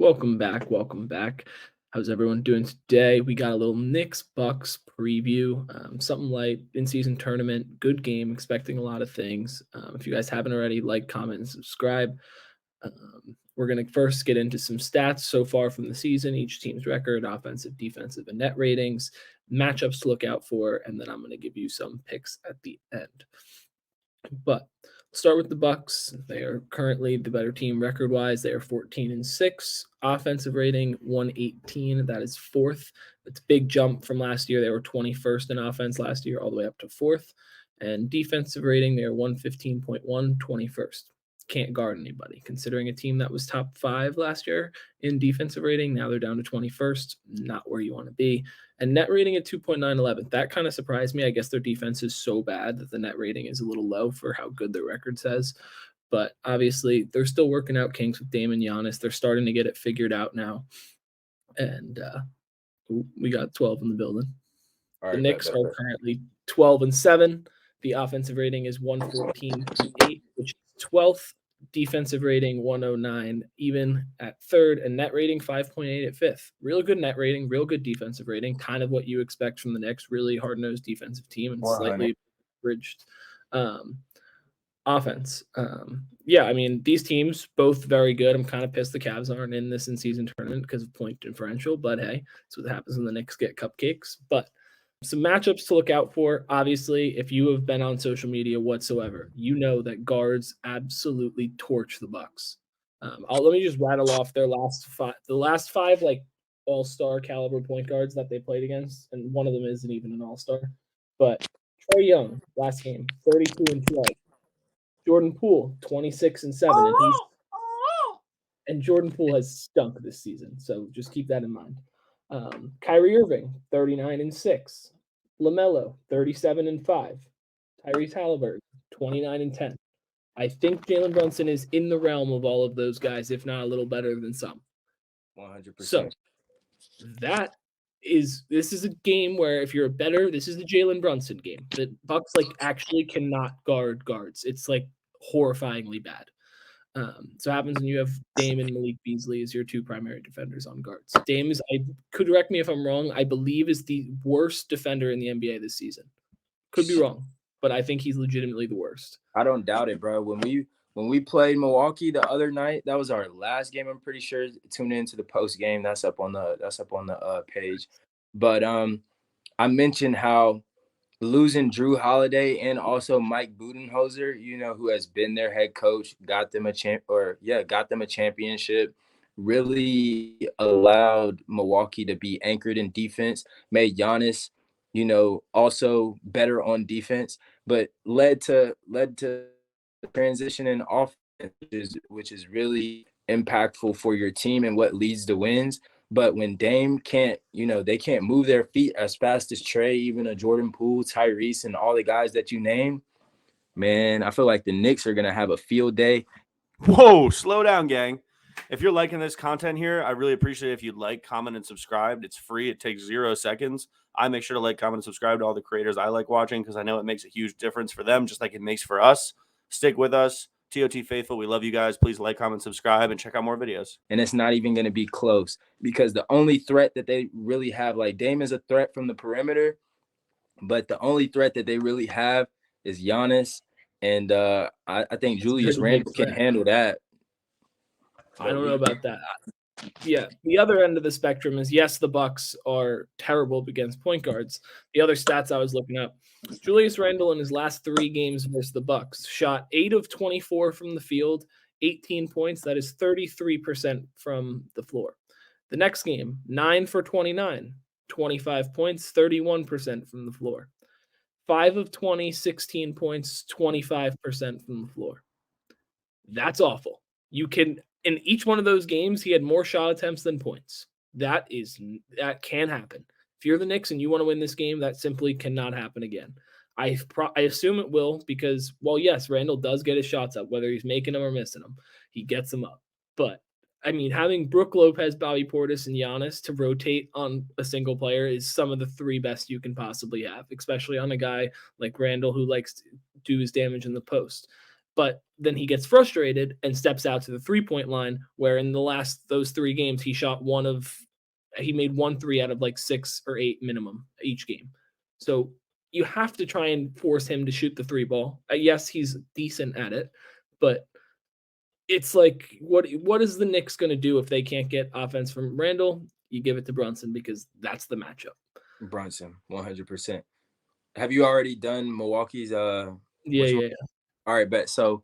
Welcome back. Welcome back. How's everyone doing today? We got a little Knicks Bucks preview, something light in season tournament. Good game. Expecting a lot of things. If you guys haven't already, like, comment, and subscribe. We're going to first get into some stats so far from the season, each team's record, offensive, defensive, and net ratings, matchups to look out for, and then I'm going to give you some picks at the end. But let's start with the Bucks. They are currently the better team record-wise. They are 14-6. Offensive rating 118. That is fourth. It's a big jump from last year. They were 21st in offense last year, all the way up to fourth. And defensive rating, they are 115.1, 21st. Can't guard anybody. Considering a team that was top 5 last year in defensive rating, now they're down to 21st. Not where you want to be. And net rating at 2.911. That kind of surprised me. I guess their defense is so bad that the net rating is a little low for how good their record says. But obviously, they're still working out kinks with Dame and Giannis. They're starting to get it figured out now. And we got 12 in the building. The Knicks are currently 12-7. The offensive rating is 114.8, which is 12th. Defensive rating 109, even at third, and net rating 5.8 at fifth. Real good net rating, real good defensive rating, kind of what you expect from the Knicks. Really hard-nosed defensive team and slightly bridged offense. Yeah, I mean, these teams both very good. I'm kind of pissed the Cavs aren't in this in-season tournament because of point differential, but hey, that's what happens when the Knicks get cupcakes. But some matchups to look out for. Obviously, if you have been on social media whatsoever, you know that guards absolutely torch the Bucks. Let me just rattle off their last five like all-star caliber point guards that they played against, and one of them isn't even an all-star. But Trae Young, last game, 32-12. Jordan Poole, 26-7, and Jordan Poole has stunk this season, so just keep that in mind. Kyrie Irving, 39-6. LaMelo, 37-5. Tyrese Halliburton, 29-10. I think Jalen Brunson is in the realm of all of those guys, if not a little better than some. 100%. So this is a game where if you're better, this is the Jalen Brunson game. The Bucks actually cannot guard guards. It's horrifyingly bad. So it happens when you have Dame and Malik Beasley as your two primary defenders on guards. Dame is, I could correct me if I'm wrong, I believe is the worst defender in the NBA this season. Could be wrong, but I think he's legitimately the worst. I don't doubt it, bro. When we played Milwaukee the other night, that was our last game. I'm pretty sure. Tune into the post game. That's up on the page. But I mentioned how losing Drew Holiday and also Mike Budenholzer, who has been their head coach, got them a championship, really allowed Milwaukee to be anchored in defense, made Giannis, also better on defense, but led to transition in offense, which is really impactful for your team and what leads to wins. But when Dame can't, they can't move their feet as fast as Trae, even a Jordan Poole, Tyrese, and all the guys that you name, man, I feel like the Knicks are going to have a field day. Whoa, slow down, gang. If you're liking this content here, I really appreciate it if you'd like, comment, and subscribe. It's free. It takes 0 seconds. I make sure to like, comment, and subscribe to all the creators I like watching because I know it makes a huge difference for them, just like it makes for us. Stick with us. TOT Faithful, we love you guys. Please like, comment, subscribe, and check out more videos. And it's not even going to be close because the only threat that they really have, Dame is a threat from the perimeter, but the only threat that they really have is Giannis. And I think Julius Randle can handle that. I don't know about that. Yeah, the other end of the spectrum is, yes, the Bucks are terrible against point guards. The other stats I was looking up, Julius Randle in his last 3 games versus the Bucks shot 8 of 24 from the field, 18 points. That is 33% from the floor. The next game, 9 for 29, 25 points, 31% from the floor. 5 of 20, 16 points, 25% from the floor. That's awful. In each one of those games, he had more shot attempts than points. That can happen. If you're the Knicks and you want to win this game, that simply cannot happen again. I assume it will because, well, yes, Randall does get his shots up, whether he's making them or missing them. He gets them up. But, I mean, having Brook Lopez, Bobby Portis, and Giannis to rotate on a single player is some of the 3 best you can possibly have, especially on a guy like Randall who likes to do his damage in the post. but then he gets frustrated and steps out to the 3-point line, where in those 3 games, he made 1 3 out of like 6 or 8 minimum each game. So you have to try and force him to shoot the 3 ball. Yes, he's decent at it, but it's like, what is the Knicks going to do if they can't get offense from Randall? You give it to Brunson because that's the matchup. Brunson, 100%. Have you already done Milwaukee's Yeah. All right, bet. So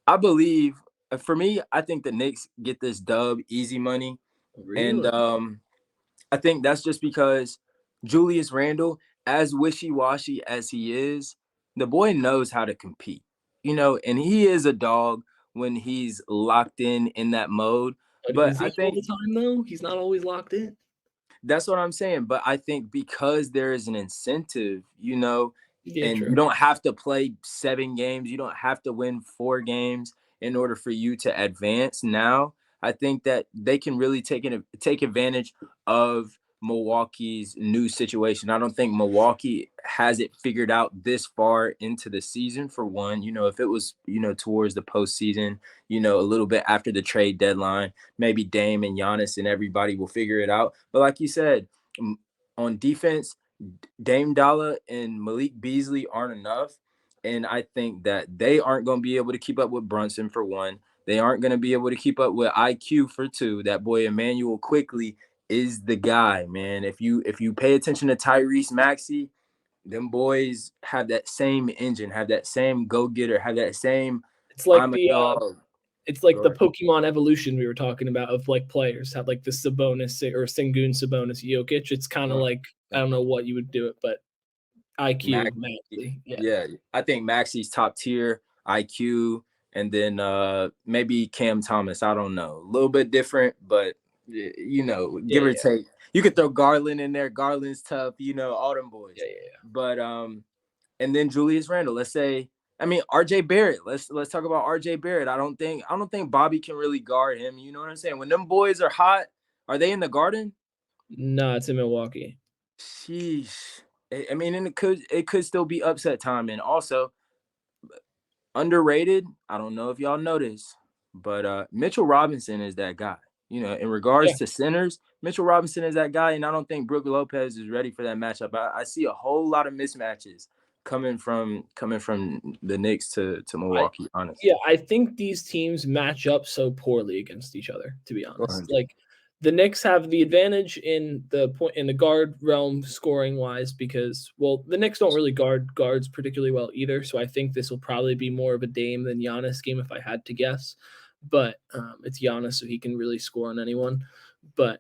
I believe for me, I think the Knicks get this dub easy money. Really? And I think that's just because Julius Randle, as wishy-washy as he is, the boy knows how to compete, and he is a dog when he's locked in that mode. But But is I he all think the time though? He's not always locked in. that's what I'm saying. But I think because there is an incentive, Yeah, and true. you don't have to play 7 games, you don't have to win 4 games in order for you to advance now. I think that they can really take advantage of Milwaukee's new situation. I don't think Milwaukee has it figured out this far into the season, for one. If it was, towards the postseason, a little bit after the trade deadline, maybe Dame and Giannis and everybody will figure it out. But like you said, on defense, Dame Dalla and Malik Beasley aren't enough. And I think that they aren't going to be able to keep up with Brunson, for one. They aren't going to be able to keep up with IQ, for two. That boy Emmanuel Quickly is the guy, man. If you pay attention to Tyrese Maxey, them boys have that same engine, have that same go-getter, have that same It's like I'm a the dog. It's like Go the ahead. Pokemon evolution we were talking about of like players have like the Sabonis or Sengun, Sabonis, Jokic. It's kind of like, I don't know what you would do it, but IQ, Max, Maxey. Yeah. yeah, I think Maxey's top tier IQ, and then maybe Cam Thomas. I don't know, a little bit different, but Yeah. give or Yeah. take. You could throw Garland in there. Garland's tough, all them boys. Yeah. But and then Julius Randle. Let's say, I mean, RJ Barrett. Let's talk about RJ Barrett. I don't think Bobby can really guard him. You know what I'm saying? When them boys are hot, are they in the Garden? No, it's in Milwaukee. Sheesh. I mean, and it could still be upset time. And also underrated. I don't know if y'all know this, but Mitchell Robinson is that guy. In regards Yeah. to centers, Mitchell Robinson is that guy, and I don't think Brook Lopez is ready for that matchup. I see a whole lot of mismatches coming from the Knicks to I Milwaukee. Honestly, Yeah, I think these teams match up so poorly against each other, to be honest. 100. Like the Knicks have the advantage in the guard realm scoring wise because, well, the Knicks don't really guard guards particularly well either. So I think this will probably be more of a Dame than Giannis game if I had to guess. But it's Giannis, so he can really score on anyone. But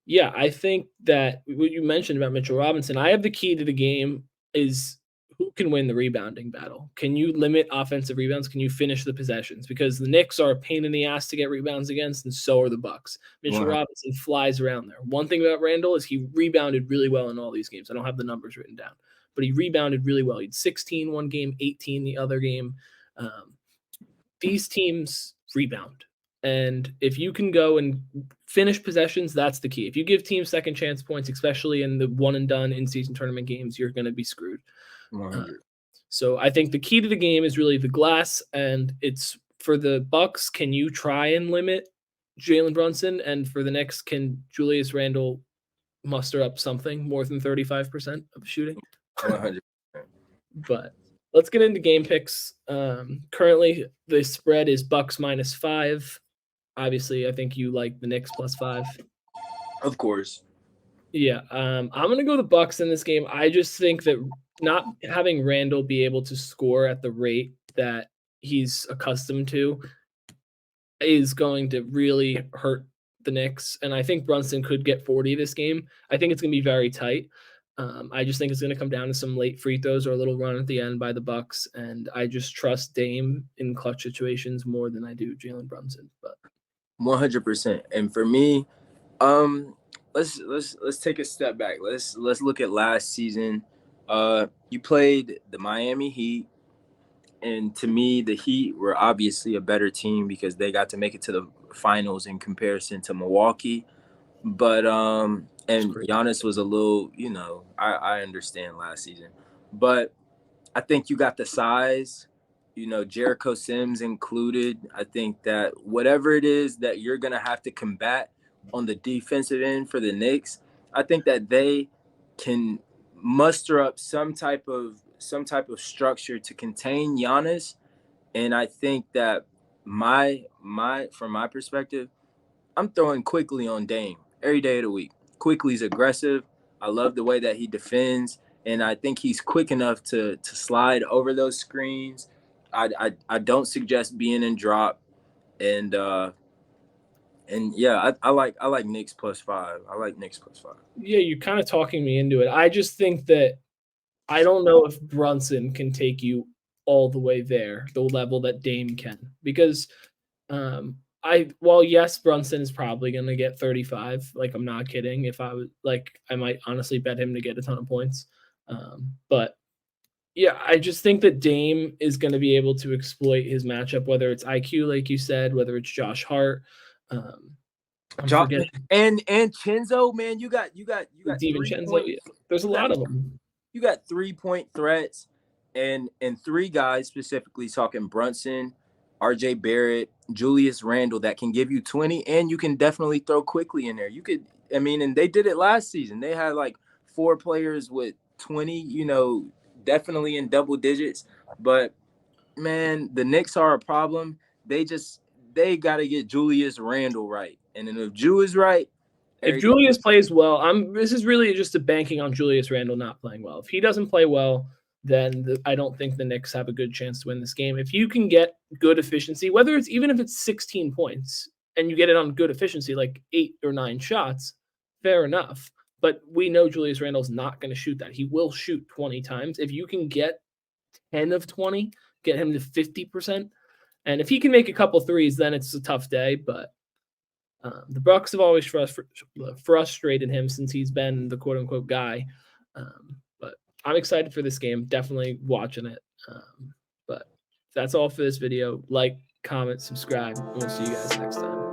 yeah, I think that what you mentioned about Mitchell Robinson, I have the key to the game is who can win the rebounding battle. Can you limit offensive rebounds? Can you finish the possessions? Because the Knicks are a pain in the ass to get rebounds against, and so are the Bucks. Mitchell 100. Robinson flies around there. One thing about Randall is he rebounded really well in all these games. I don't have the numbers written down, but he rebounded really well. He had 16 one game, 18 the other game. These teams rebound. And if you can go and finish possessions, that's the key. If you give teams second chance points, especially in the one and done in season tournament games, you're going to be screwed. 100. So I think the key to the game is really the glass, and it's for the Bucks. Can you try and limit Jalen Brunson? And for the Knicks, can Julius Randle muster up something more than 35% of shooting? 100. But let's get into game picks. Currently, the spread is Bucks -5. Obviously, I think you like the Knicks +5. Of course. Yeah, I'm gonna go the Bucks in this game. I just think that not having Randall be able to score at the rate that he's accustomed to is going to really hurt the Knicks. And I think Brunson could get 40 this game. I think it's gonna be very tight. I just think it's gonna come down to some late free throws or a little run at the end by the Bucks. And I just trust Dame in clutch situations more than I do Jalen Brunson. But 100%. And for me, um, let's take a step back. Let's look at last season. You played the Miami Heat, and to me, the Heat were obviously a better team because they got to make it to the finals in comparison to Milwaukee. But it's and crazy. Giannis was a little, I understand last season, but I think you got the size Jericho Sims included. I think that whatever it is that you're going to have to combat on the defensive end for the Knicks, I think that they can muster up some type of structure to contain Giannis. And I think that from my perspective, I'm throwing Quickly on Dame every day of the week. Quickly's aggressive. I love the way that he defends, and I think he's quick enough to slide over those screens. I don't suggest being in drop, and yeah, I like Knicks +5. I like Knicks +5. Yeah, you're kind of talking me into it. I just think that I don't know if Brunson can take you all the way there, the level that Dame can, because while yes, Brunson is probably going to get 35. Like, I'm not kidding. If I was like, I might honestly bet him to get a ton of points. But yeah, I just think that Dame is going to be able to exploit his matchup, whether it's IQ, like you said, whether it's Josh Hart. I'm forgetting and Chenzo, man, you got DiVincenzo. Yeah, there's a lot of them. You got 3-point threats, and 3 guys specifically talking Brunson, RJ Barrett, Julius Randle that can give you 20, and you can definitely throw Quickly in there. You could, and they did it last season. They had like 4 players with 20, definitely in double digits. But man, the Knicks are a problem. They got to get Julius Randle right. And then if Jew is right, if Julius plays well, this is really just a banking on Julius Randle not playing well. If he doesn't play well, then I don't think the Knicks have a good chance to win this game. If you can get good efficiency, whether it's even if it's 16 points and you get it on good efficiency, like 8 or 9 shots, fair enough. But we know Julius Randle's not going to shoot that. He will shoot 20 times. If you can get 10 of 20, get him to 50%. And if he can make a couple threes, then it's a tough day. But the Bucks have always frustrated him since he's been the quote-unquote guy. But I'm excited for this game. Definitely watching it. But that's all for this video. Like, comment, subscribe. We'll see you guys next time.